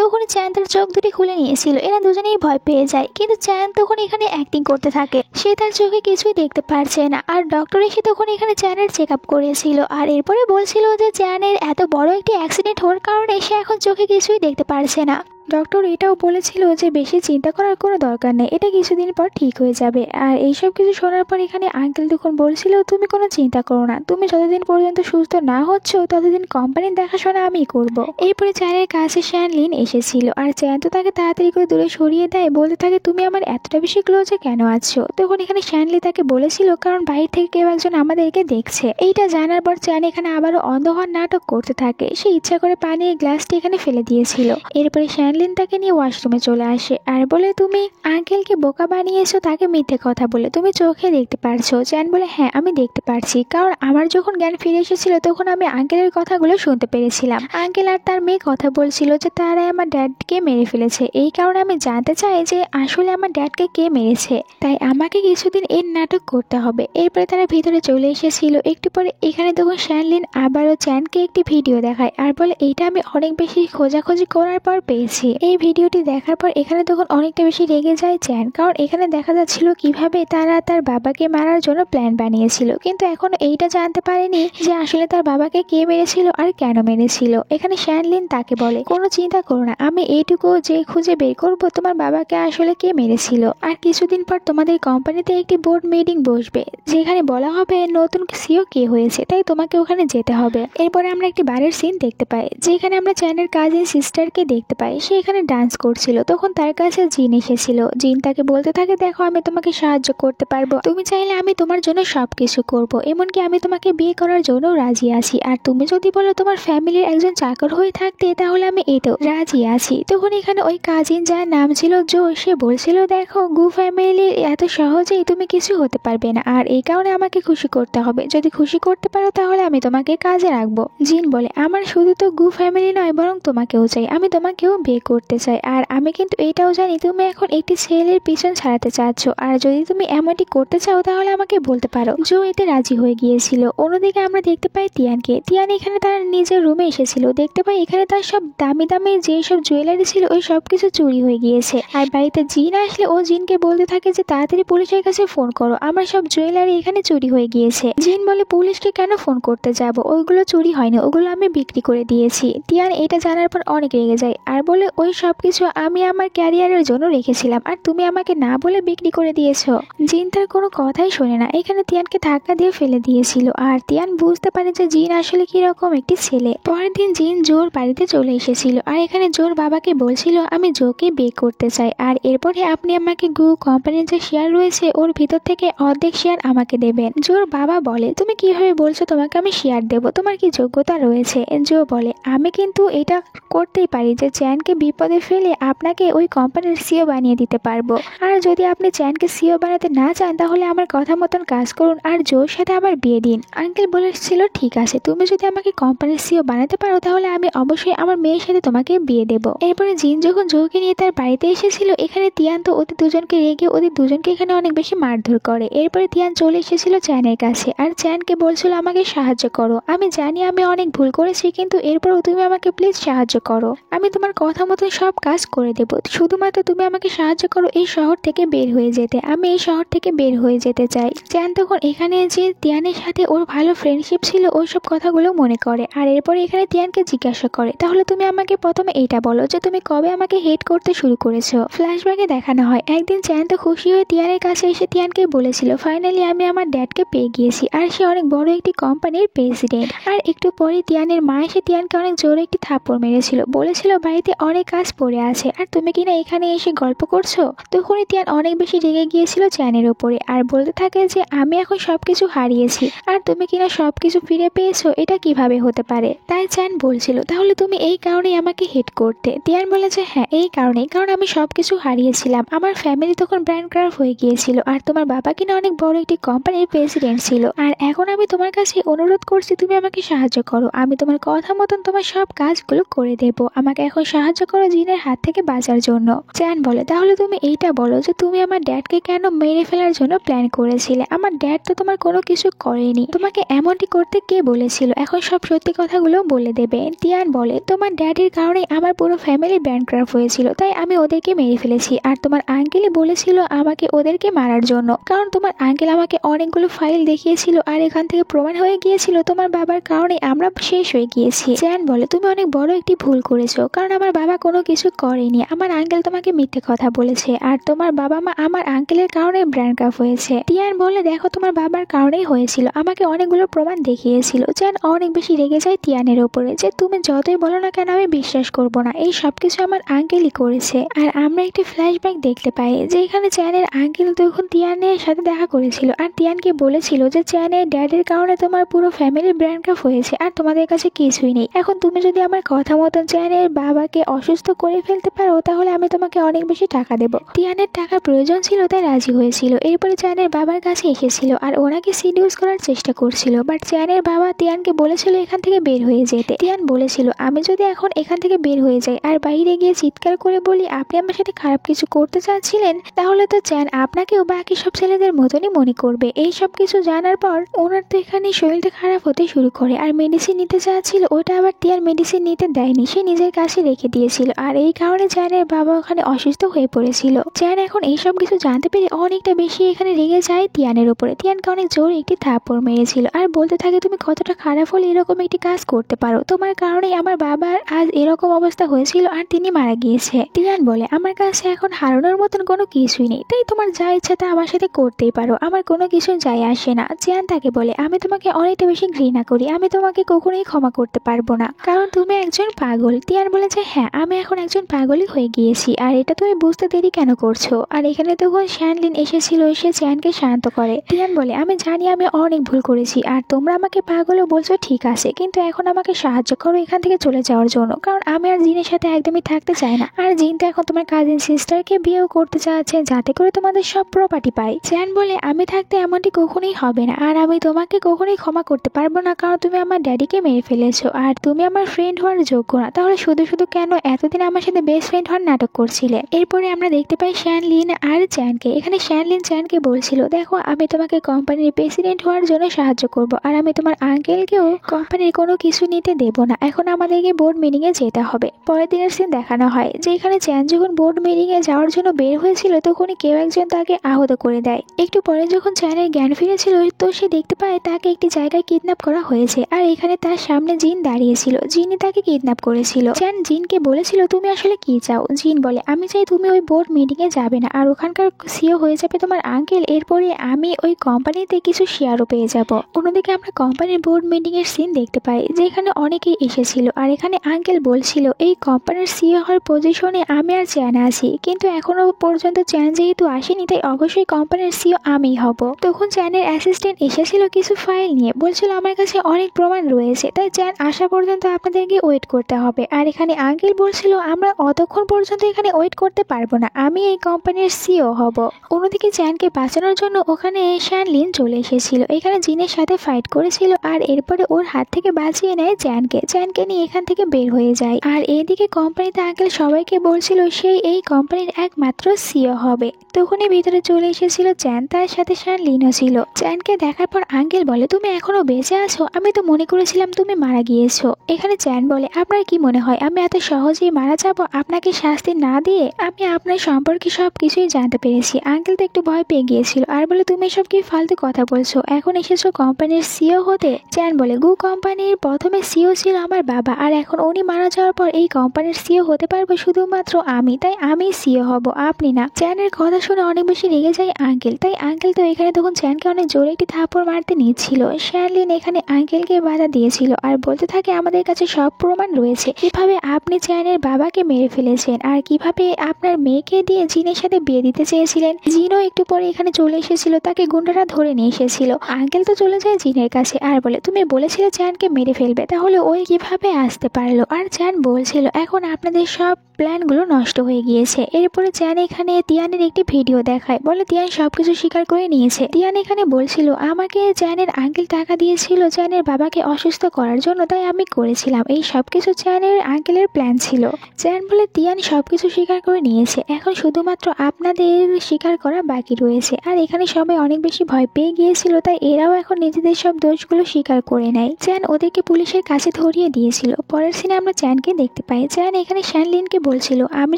তখন চ্যান তার চোখ দুটি খুলে নিয়েছিল। এরা দুজনেই ভয় পেয়ে যায়, কিন্তু চ্যান তখন এখানে অ্যাক্টিং করতে থাকে। সে তার চোখে কিছুই দেখতে পারছে না। আর ডক্টর এসে তখন এখানে চ্যানের চেক আপ করেছিল, আর এরপরে বলছিল যে চ্যানের এত বড় একটি অ্যাক্সিডেন্ট হওয়ার কারণে সে এখন চোখে কিছুই দেখতে পারছে না। ডক্টর এটাও বলেছিল যে বেশি চিন্তা করার কোনো দরকার নেই, এটা কিছুদিন পর ঠিক হয়ে যাবে। আর এইসব কিছু শোনার পর এখানে আঙ্কেল তখন বলছিল, তুমি কোনো চিন্তা করো না, তুমি যতদিন পর্যন্ত সুস্থ না হচ্ছ ততদিন কোম্পানির দেখাশোনা আমিই করব। এরপরে চ্যানের কাছে শ্যানলিন এসেছিল, আর চ্যান তো তাকে তাড়াতাড়ি করে দূরে সরিয়ে দেয়, বলতে থাকে তুমি আমার এতটা বেশি ক্লোজে কেন আছো। তখন এখানে শ্যানলি তাকে বলেছিল কারণ বাইরে থেকে কেউ একজন আমাদেরকে দেখছে। এইটা জানার পর চ্যান এখানে আবারও অন্ধ হওয়ার নাটক করতে থাকে। সে ইচ্ছা করে পানির গ্লাসটি এখানে ফেলে দিয়েছিল। এরপরে শ্যানলিন তাকে নিয়ে ওয়াশরুমে চলে আসে, আর বলে তুমি আঙ্কেলকে বোকা বানিয়েছো তাকে মিথ্যে কথা বলে, তুমি চোখে দেখতে পারছো। চ্যান বলে হ্যাঁ আমি দেখতে পারছি, কারণ আমার যখন জ্ঞান ফিরে এসেছিল তখন আমি আঙ্কেলের কথাগুলো শুনতে পেরেছিলাম। আঙ্কেল আর তার মেয়ে কথা বলছিল যে তারাই আমার ড্যাডকে মেরে ফেলেছে। এই কারণে আমি জানতে চাই যে আসলে আমার ড্যাডকে কে মেরেছে, তাই আমাকে কিছুদিন এর নাটক করতে হবে। এরপরে তারা ভিতরে চলে এসেছিল। একটু পরে এখানে তখন শ্যানলিন আবারও চ্যানকে একটি ভিডিও দেখায়, আর বলে এইটা আমি অনেক বেশি খোঁজাখুঁজি করার পর পেয়েছি। এই ভিডিওটি দেখার পর এখানে তখন অনেকটা বেশি রেগে যায় চ্যান, কারণ এখানে দেখা যাচ্ছিল কিভাবে তারা তার বাবাকে মারার জন্য প্ল্যান বানিয়েছিল, কিন্তু এখনো এইটা জানতে পারেনি যে আসলে তার বাবাকে কে মেরেছিল আর কেন মেরেছিল। এখানে শ্যানলিন তাকে বলে কোনো চিন্তা করো না, আমি এইটুকু যে খুঁজে বের করবো তোমার বাবাকে আসলে কে মেরেছিল। আর কিছুদিন পর তোমাদের কোম্পানিতে একটি বোর্ড মিটিং বসবে, যেখানে বলা হবে নতুন সিও কে হয়েছে, তাই তোমাকে ওখানে যেতে হবে। এরপরে আমরা একটি বারের সিন দেখতে পাই, যেখানে আমরা চ্যানের কাজিন সিস্টারকে দেখতে পাই। সে এখানে ডান্স করছিল। তখন তার কাছে জিন এসেছিল। জিন তাকে বলতে থাকে দেখো আমি তোমাকে সাহায্য করতে পারবো, তুমি চাইলে আমি তোমার জন্য সবকিছু করব, এমনকি আমি তোমাকে বিয়ে করার জন্য রাজি আছি। আর তুমি যদি বলো তোমার ফ্যামিলির একজন চাকর হয়ে থাকতে তাহলে আমি এটাও রাজি আছি। তখন এখানে ওই কাজিন যার নাম ছিল জো, সে বলছিল দেখো গু ফ্যামিলির এত সহজেই তুমি কিছু হতে পারবে না, আর এই কারণে আমাকে খুশি করতে হবে। যদি খুশি করতে পারো তাহলে আমি তোমাকে কাজে রাখবো। জিন বলে আমার শুধু তো গু ফ্যামিলি নয়, বরং তোমাকেও চাই, আমি তোমাকেও বিয়ে করতে চাই। আর আমি কিন্তু এটাও জানি তুমি এখন একটি ছেলের পিছন ছাড়াতে চাচ্ছ, আর যদি তুমি এমনটি করতে চাও তাহলে আমাকে বলতে পারো। জো এতে রাজি হয়ে গিয়েছিল। অন্যদিকে আমরা দেখতে পাই তিয়ানকে। তিয়ান এখানে তার নিজের রুমে এসেছিল। দেখতে পাই এখানে তার সব দামি দামি যে সব জুয়েলারি ছিল ওই সব কিছু চুরি হয়ে গিয়েছে। আর বাড়িতে জিন আসলে ও জিনকে বলতে থাকে যে তাড়াতাড়ি পুলিশের কাছে ফোন করো, আমার সব জুয়েলারি এখানে চুরি হয়ে গিয়েছে। জিন বলে পুলিশকে কেন ফোন করতে যাব, ওইগুলো চুরি হয়নি, ওগুলো আমি বিক্রি করে দিয়েছি। তিয়ান এটা জানার পর অনেক রেগে যায়, আর বলে ওই সব কিছু আমি আমার ক্যারিয়ারের জন্য রেখেছিলাম, আর তুমি আমাকে না বলে বিক্রি করে দিয়েছো। জিন তার কোনো কথাই শোনে না, এখানে তিয়ানকে ধাক্কা দিয়ে ফেলে দিয়েছিল। আর তিয়ান বুঝতে পারে যে জিন আসলে কিরকম একটি ছেলে। পরের দিন জিন জোর বাড়িতে চলে এসেছিল, আর এখানে জোর বাবাকে বলছিল আমি জোকে বিয়ে করতে চাই, আর এরপরে আপনি আমাকে গু কোম্পানির যে শেয়ার রয়েছে ওর ভিতর থেকে অর্ধেক শেয়ার আমাকে দেবেন। জোর বাবা বলে তুমি কিভাবে বলছো তোমাকে আমি শেয়ার দেবো, তোমার কি যোগ্যতা রয়েছে। জো বলে আমি কিন্তু এটা করতেই পারি যে চ্যানকে বিপদে ফেলে আপনাকে ওই কোম্পানির সিও বানিয়ে দিতে পারবো। আর যদি আপনি চ্যানকে সিও বানাতে না চান তাহলে আমার কথা মতন কাজ করুন আর জোর সাথে আমার বিয়ে দিন। আঙ্কেল বলেছিল ঠিক আছে, তুমি যদি আমাকে কোম্পানির সিও বানাতে পারো তাহলে আমি অবশ্যই আমার মেয়ের সাথে তোমাকে বিয়ে দেবো। এরপরে জিন যখন জোকে নিয়ে তার বাড়িতে এসেছিল, এখানে তিয়ান তো ওদের দুজনকে রেগে ওদের দুজনকে এখানে অনেক বেশি মারধর করে। এরপরে তিয়ান চলে এসেছিল চ্যানের কাছে, আর চ্যানকে বলছিল আমাকে সাহায্য করো, আমি জানি আমি অনেক ভুল করেছি, কিন্তু এরপরও তুমি আমাকে প্লিজ সাহায্য করো, আমি তোমার কথা মতো সব কাজ করে দেবো, শুধুমাত্র তুমি আমাকে সাহায্য করো এই শহর থেকে বের হয়ে যেতে, আমি এই শহর থেকে বের হয়ে যেতে চাই। চ্যান তখন এখানে যে তিয়ানের সাথে ওর ভালো ফ্রেন্ডশিপ ছিল ওই সব কথাগুলো মনে করে। আর এরপরে এখানে তিয়ানকে জিজ্ঞাসা করে তাহলে তুমি আমাকে প্রথমে এইটা বলো যে তুমি কবে আমাকে হেট করতে শুরু করেছো। ফ্ল্যাশব্যাকে দেখানো হয় একদিন চ্যান তো খুশি হয়ে তিয়ানের কাছে এসে তিয়ানকে বলেছিল ফাইনালি আমি আমার ড্যাডকে পেয়ে গিয়েছি, আর সে অনেক বড় একটি কোম্পানির প্রেসিডেন্ট। আর একটু পরে তিয়ানের মা এসে তিয়ানকে অনেক জোরে একটি থাপ্পড় মেরেছিল, বলেছিল বাড়িতে অনেক অনেক কাজ পড়ে আছে আর তুমি কিনা এখানে এসে গল্প করছো। তখনই তিয়ান অনেক বেশি রেগে গিয়েছিল চ্যানের উপরে আর বলতে থাকে যে আমি এখন সবকিছু হারিয়েছি আর তুমি কিনা সবকিছু ফিরে পেয়েছো, এটা কিভাবে হতে পারে। তাই চ্যান বলছিল তাহলে তুমি এই কারণেই আমাকে হিট করতে। তিয়ান বলে যে হ্যাঁ এই কারণেই, কারণ আমি সবকিছু হারিয়েছিলাম, আমার ফ্যামিলি তখন ব্যানক্রাফট হয়ে গিয়েছিল আর তোমার বাবা কিনা অনেক বড় একটি কোম্পানির প্রেসিডেন্ট ছিল। আর এখন আমি তোমার কাছে অনুরোধ করছি তুমি আমাকে সাহায্য করো, আমি তোমার কথা মতন তোমার সব কাজগুলো করে দেব, আমাকে এখন সাহায্য করো জিনের হাত থেকে বাঁচার জন্য। চ্যান বলে তাহলে তুমি এইটা বলো যে তুমি আমার ড্যাডকে কেন মেরে ফেলার জন্য প্ল্যান করেছিলে। আমার ড্যাড তো তোমার কোনো কিছু করেনি, তোমাকে এমনটি করতে কে বলেছিল, এখন সব সত্যি কথাগুলো বলে দেবে। তিয়ান বলে তোমার ড্যাডির কারণে আমার পুরো ফ্যামিলি ব্যানক্রাফট হয়েছিল, তাই আমি ওদেরকে মেরে ফেলেছি। আর তোমার আঙ্কেলই বলেছিল আমাকে ওদেরকে মারার জন্য, কারণ তোমার আঙ্কেল আমাকে অনেকগুলো ফাইল দেখিয়েছিল আর এখান থেকে প্রমাণ হয়ে গিয়েছিল তোমার বাবার কারণে আমরা শেষ হয়ে গিয়েছি। চ্যান বলে তুমি অনেক বড় একটি ভুল করেছো, কারণ আমার বাবা কোনো কিছু করেনি, আমার আঙ্কেল তোমাকে মিথ্যে কথা বলেছে আর তোমার বাবা মা আমার আঙ্কেলের কারণে ব্যানক্রাফট হয়েছে। তিয়ান বলে দেখো তোমার বাবার কারণেই হয়েছিল, আমাকে অনেকগুলো প্রমাণ দেখিয়েছিল। চ্যান অনেক বেশি রেগে যায় তিয়ানের উপরে যে তুমি যতই বলো না কেন আমি বিশ্বাস করবো না, এই সবকিছু আমার আঙ্কেলই করেছে। আর আমরা একটি ফ্ল্যাশব্যাক দেখতে পাই যে এখানে চ্যানের আঙ্কেল তখন তিয়ানের সাথে দেখা করেছিল আর তিয়ানকে বলেছিল যে চ্যানের ড্যাডের কারণে তোমার পুরো ফ্যামিলি ব্যানক্রাফট হয়েছে আর তোমাদের কাছে কিছুই নেই, এখন তুমি যদি আমার কথা মতন চ্যানের বাবাকে অসুস্থ করে ফেলতে পারো তাহলে আমি তোমাকে অনেক বেশি টাকা দেবো। তিয়ানের টাকার প্রয়োজন ছিল তাই রাজি হয়েছিল। এরপরে চ্যানের বাবার কাছে এসেছিল আর ওনাকে সিডিউস করার চেষ্টা করছিল, বাট চ্যানের বাবা তিয়ানকে বলেছিল এখান থেকে বের হয়ে যেতে। তিয়ান বলেছিল আমি যদি এখন এখান থেকে বের হয়ে যাই আর বাইরে গিয়ে চিৎকার করে বলি আপনি আমার সাথে খারাপ কিছু করতে চাচ্ছিলেন, তাহলে তো চ্যান আপনাকেও বাকি সব ছেলেদের মতনই মনে করবে। এই সব কিছু জানার পর ওনার তো এখানে শরীরটা খারাপ হতে শুরু করে আর মেডিসিন নিতে চাচ্ছিল, ওটা আবার তিয়ান মেডিসিন নিতে দেয়নি, সে নিজের কাছে রেখে দিয়েছিল আর এই কারণে চ্যানের বাবা ওখানে অসুস্থ হয়ে পড়েছিল। চ্যান এখন এইসব কিছু জানতে পেরে অনেকটা বেশি এখানে রেগে যায় তিয়ানের উপরে। তিয়ানকে অনেক জোর একটি থাপ্পড় মেরেছিল আর বলতে থাকে তুমি কতটা খারাপ হলে এরকম একটি কাজ করতে পারো, তোমার কারণেই আমার বাবার আজ এরকম অবস্থা হয়েছিল আর তিনি মারা গিয়েছে। তিয়ান বলে আমার কাছে এখন হারানোর মতন কোনো কিছুই নেই, তাই তোমার যা ইচ্ছা তা আমার সাথে করতেই পারো, আমার কোনো কিছু যায় আসে না। চ্যান তাকে বলে আমি তোমাকে অনেকটা বেশি ঘৃণা করি, আমি তোমাকে কখনোই ক্ষমা করতে পারবো না, কারণ তুমি একজন পাগল। তিয়ান বলে যে হ্যাঁ আমি এখন একজন পাগলই হয়ে গিয়েছি আর এটা তুমি বুঝতে দেরি কেন করছো। আর এখানে তখন শ্যানলিন এসেছিল, এসে চ্যানকে শান্ত করে। তিয়ান বলে আমি জানি আমি অনেক ভুল করেছি আর তোমরা আমাকে পাগলও বলছো ঠিক আছে, কিন্তু এখন আমাকে সাহায্য করো এখান থেকে চলে যাওয়ার জন্য, কারণ আমি আর জিনের সাথে একদমই থাকতে চাই না। আর জিন তো এখন তোমার কাজিন সিস্টারকে বিয়েও করতে চাচ্ছে যাতে করে তোমাদের সব প্রপার্টি পাই। চ্যান বলে আমি থাকতে এমনটি কখনোই হবে না আর আমি তোমাকে কখনোই ক্ষমা করতে পারবো না, কারণ তুমি আমার ড্যাডিকে মেরে ফেলেছো আর তুমি আমার ফ্রেন্ড হওয়ার যোগ্য না, তাহলে শুধু শুধু কেন এতদিন আমার সাথে বেস্ট ফ্রেন্ড হওয়ার নাটক করছিলে। এরপরে আমরা দেখতে পাই শ্যানলিন আর চ্যানকে। এখানে শ্যানলিন চ্যানকে বলছিল দেখো আমি তোমাকে কোম্পানির প্রেসিডেন্ট হওয়ার জন্য সাহায্য করব আর আমি তোমার আঙ্কেলকেও কোম্পানির কোনো কিছু নিতে দেবো না, এখন আমাদেরকে বোর্ড মিটিং এ যেতে হবে। পরের দিনের সিন দেখানো হয় যে এখানে চ্যান যখন বোর্ড মিটিং এ যাওয়ার জন্য বের হয়েছিল তখনই কেউ একজন তাকে আহত করে দেয়। একটু পরে যখন চ্যানের জ্ঞান ফিরেছিল তো সে দেখতে পায় তাকে একটি জায়গায় কিডন্যাপ করা হয়েছে আর এখানে তার সামনে জিন দাঁড়িয়েছিল, জিনই তাকে কিডন্যাপ করেছিল। চ্যান জিনকে বলেছিল তুমি আসলে কি চাও। জিন বলে আমি চাই তুমি ওই বোর্ড মিটিং এ যাবে না আর ওখানকার সিও হয়ে যাবে তোমার আঙ্কেল, এরপরে আমি ওই কোম্পানিতে কিছু শেয়ারও পেয়ে যাব। অন্যদিকে আমরা কোম্পানির বোর্ড মিটিং এর সিন দেখতে পাই যেখানে অনেকেই এসেছিল আর এখানে আঙ্কেল বলছিল এই কোম্পানির সিও হওয়ার পজিশনে আমি আর চ্যান আছি, কিন্তু এখনো পর্যন্ত চ্যান যেহেতু আসেনি তাই অবশ্যই কোম্পানির সিও আমিই হব। তখন চ্যানের অ্যাসিস্ট্যান্ট এসেছিল কিছু ফাইল নিয়ে, বলছিল আমার কাছে অনেক প্রমাণ রয়েছে তাই চ্যান আসা পর্যন্ত আপনাদেরকে ওয়েট করতে হবে। আর এখানে আঙ্কেল বলছিল আমরা অতক্ষণ পর্যন্ত এখানে ওয়েট করতে পারবো না, আমি এই কোম্পানির সিও হব। অন্যদিকে চ্যানকে বাঁচানোর জন্য ওখানে শ্যানলিন চলে এসেছিল, এখানে জিনের সাথে ফাইট করেছিল আর এরপরে ওর হাত থেকে বাঁচিয়ে নেয় চ্যানকে। চ্যানকে নিয়ে এখান থেকে বের হয়ে যায় আর এইদিকে কোম্পানিতে আঙ্কেল সবাইকে বলছিল সেই এই কোম্পানির একমাত্র সিও হবে। তখনই ভিতরে চলে এসেছিল চ্যান, তার সাথে শ্যানলিনও ছিল। চ্যানকে দেখার পর আঙ্কেল বলে তুমি এখনো বেঁচে আছো, আমি তো মনে করেছিলাম তুমি মারা গিয়েছো। এখানে চ্যান বলে আপনার কি মনে হয় আমি এত সহজেই মারা যাব আপনাকে শাস্তি না দিয়ে? আমি আপনার সম্পর্কে সবকিছুই জানতে পেরেছি। আঙ্কেল তো একটু ভয় পেয়ে গিয়েছিল আর বলে তুমি সব কি ফালতু কথা বলছো, এখন এসেছো কোম্পানির সিও হতে। চ্যান বলে গু কোম্পানির প্রথমে সিও ছিল আমার বাবা আর এখন উনি মারা যাওয়ার পর এই কোম্পানির সিও হতে পারবো শুধুমাত্র আমি, তাই আমি সিও হব আপনি না। চ্যানের কথা শুনে অনেক বেশি রেগে যায় আঙ্কেল, তাই আঙ্কেল তো এখানে তখন চ্যানকে অনেক জোরে একটি থাপ্পড় মারতে নিচ্ছিল। শ্যানলিন এখানে আঙ্কেলকে বাধা দিয়েছিল আর বলতে থাকে আমাদের কাছে সব প্রমাণ রয়েছে, কিভাবে আপনি চ্যান চ্যানের বাবাকে মেরে ফেলেছেন আর কিভাবে আপনার মেয়েকে দিয়ে জিনের সাথে বিয়ে দিতে চেয়েছিলেন। জিনও একটু পরে এখানে চলে এসেছিল, তাকে গুন্ডারা ধরে নিয়ে এসেছিল। আঙ্কেল তো চলে যায় জিনের কাছে আর বলে, তুমি বলেছিলে চ্যানকে মেরে ফেলবে, তাহলে ওই কিভাবে আসতে পারলো? আর চ্যান বলছিল এখন আপনাদের সব প্ল্যানগুলো নষ্ট হয়ে গিয়েছে। এরপরে চ্যান এখানে তিয়ানের একটি ভিডিও দেখায়, বলে তিয়ান সবকিছু স্বীকার করে নিয়েছে। তিয়ান এখানে বলছিল আমাকে চ্যানের আঙ্কেল টাকা দিয়েছিল চ্যানের বাবাকে অসুস্থ করার জন্য, তাই আমি করেছিলাম। এই সবকিছু চ্যানের আঙ্কেলের প্ল্যান ছিল। চ্যান বলে তিয়ান সবকিছু স্বীকার করে নিয়েছে, এখন শুধুমাত্র আপনাদের স্বীকার করা বাকি রয়েছে। আর এখানে সবাই অনেক বেশি ভয় পেয়ে গিয়েছিল, তাই এরাও এখন নিজেদের সব দোষগুলো স্বীকার করে নেয়। চ্যান ওদেরকে পুলিশের কাছে ধরিয়ে দিয়েছিল। পরের সিনে আমরা চ্যানকে দেখতে পাই। চ্যান এখানে শ্যানলিনকে বলছিল, আমি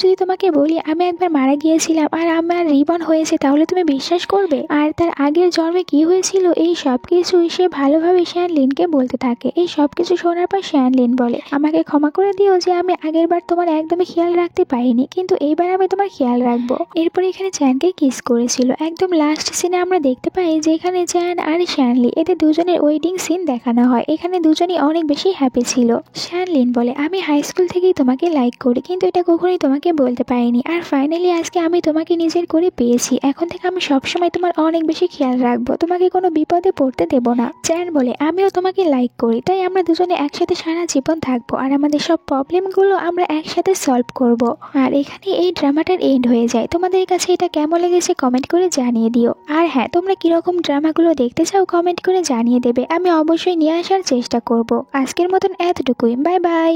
যদি তোমাকে বলি আমি একবার মারা গিয়েছিলাম আর আমার রিবন হয়েছে, তাহলে তুমি বিশ্বাস করবে? আর তার আগের জন্মে কি হয়েছিল এই সব কিছুই সে ভালোভাবে শ্যানলিনকে বলতে থাকে। এই সব কিছু শোনার পর শ্যানলিন বলে, আমাকে ক্ষমা করে দিও যে আমি আগের বার তোমার একদমই খেয়াল রাখতে পারিনি, কিন্তু এইবার আমি তোমার খেয়াল রাখবো। এরপর এখানে চ্যানকে কিস করেছিল। একদম লাস্ট সিনে আমরা দেখতে পাই যে এখানে চ্যান আর শ্যানলি এদের দুজনের ওয়েডিং সিন দেখানো হয়। এখানে দুজনই অনেক বেশি হ্যাপি ছিল। শ্যানলিন বলে, আমি হাই স্কুল থেকেই তোমাকে লাইক করি, কিন্তু এটা কখনোই তোমাকে বলতে পারিনি। আর ফাইনালি আজকে আমি তোমাকে নিজের করে পেয়েছি। এখন থেকে আমি সবসময় তোমার অনেক বেশি খেয়াল রাখবো, তোমাকে কোনো বিপদে পড়তে দেব না। চ্যান বলে, আমিও তোমাকে লাইক করি, তাই আমরা দুজনে একসাথে সারা জীবন থাকবো আর আমাদের সব প্রবলেমগুলো আমরা একসাথে সলভ করব। আর এখানে এই ড্রামাটার এন্ড হয়ে যায়। তোমাদের কাছে এটা কেমন লেগেছে কমেন্ট করে জানিয়ে দিও। আর হ্যাঁ, তোমরা কিরকম ড্রামাগুলো দেখতে চাও কমেন্ট করে জানিয়ে দেবে, আমি অবশ্যই নিয়ে আসার চেষ্টা করব। আজকের মতন এতটুকুই, বাই বাই।